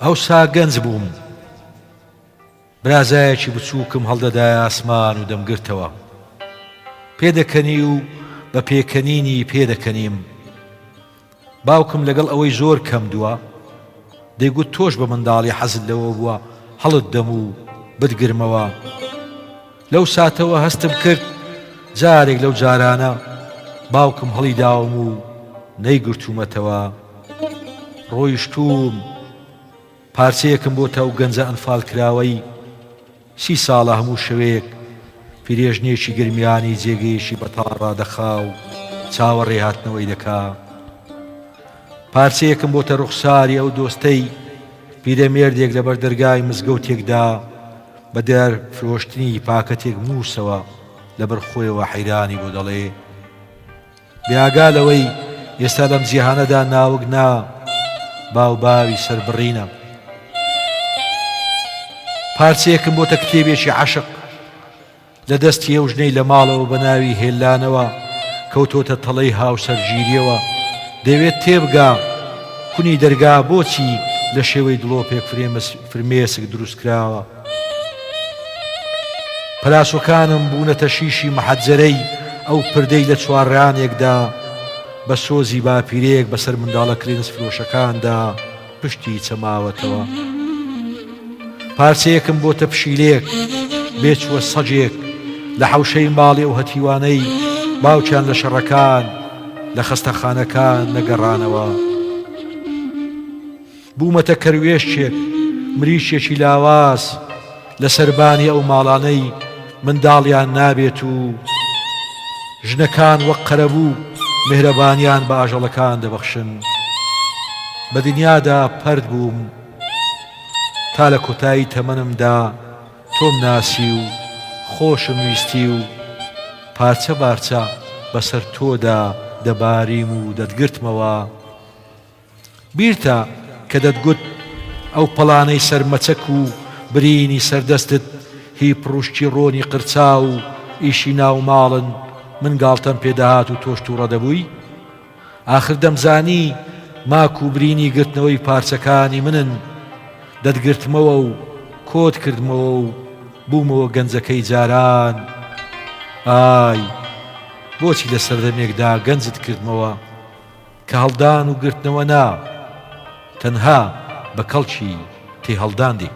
ئەوسا گەنج بووم، برازایەکی بچووکم هەڵدەدایە ئاسمان و دەمگرتەوە. پێدەکەنی و بە پێکەنینی پێدەکەنیم. باوکم لەگەڵ ئەوەی زۆر کەم دووە دەیگوت تۆش بە منداڵی حەزت لەوە بووە هەڵت دەم و بتگرمەوە. لەو ساتەوە هەستم کرد جارێک لەو جارانە باوکم هەڵی داوم و نەیگرتوومەتەوە. ڕۆیشتووم، پارچەیەکم بۆ تاو گەنجە ئەنفال کراوەی 30 ساڵە هەموو شەوێک پیرێژنێکی گرمیانی جێگەیەکی بەتاڵ ڕادەخا و چاوەڕێ هاتنەوەی دەکا. پارچەیەکم بۆتە ڕوخساری ئەو دۆستەی پیرەمێردێک لەبەر دەرگای مزگەوتێکدا بە دەر فرۆشتنی پاکەتێک مووسەوە لەبەر خۆیەوە حەیرانی بۆ دەڵێ بێئاگا لەوەی ئێستا لەم جیهانەدا ناوک نا باو باوی سەربڕینە. پارچەیەکم بۆتە کتێبێکی عەشق لە دەستی ئەو ژنەی لە ماڵەوە بە ناوی هێلانەوە کەوتۆتە تەڵەی هاوسەرگیریەوە. دەوێت تێبگا کونی دەرگا بۆچی لە شێوەی دڵۆپێک فرمێسک دروست کراوە. پلاسۆکانم بوونەتە شیشی مەحەجەرەی ئەو پردەی لە چوارڕانێکدا بە سۆزی باپیرەیەک بەسەر منداڵە کرێنس فرۆشەکاندا پشتی چەماوەتەوە. پارچەیەکم بۆتە پشیلێک بێچوە سەجێک لە حەوشەی ماڵی ئەو هەتیوانەی باوکیان لە شەڕەکان لە خەستەخانەکان نەگەڕانەوە. بوومەتە کەروێشتێک مریشێکی لاواز لە سەربانی ئەو ماڵانەی منداڵیان نابێت و ژنەکان وەک قەرەبوو مهرەبانیان بە ئاژەڵەکان دەبەخشن. بە دنیادا پەرد بووم تا لە کۆتایی تەمەنمدا تۆم ناسی و خۆشم ویستی و پارچە بارچە بەسەر تۆدا دەباریم و دەتگرتمەوە. بیرتە کە دەتگوت ئەو پەڵانەی سەرمەچەک و برینی سەردەستت هی پڕوشتی ڕۆنی قرچا و ئیشی ناو ماڵن من گاڵتەم پێدەهات و تۆش تووڕە دەبووی. ئاخر دەمزانی ماک و برینی گرتنەوەی پارچەکانی منن. دەتگرتمەوە و کۆت کردمەوە و بوومەوە گەنجەکەی جاران. ئای بۆچی لە سەردەمێکدا گەنجت کردمەوە کە هەڵدان و گرتنەوە نا تەنها بە کەڵکی تێ هەڵداندی.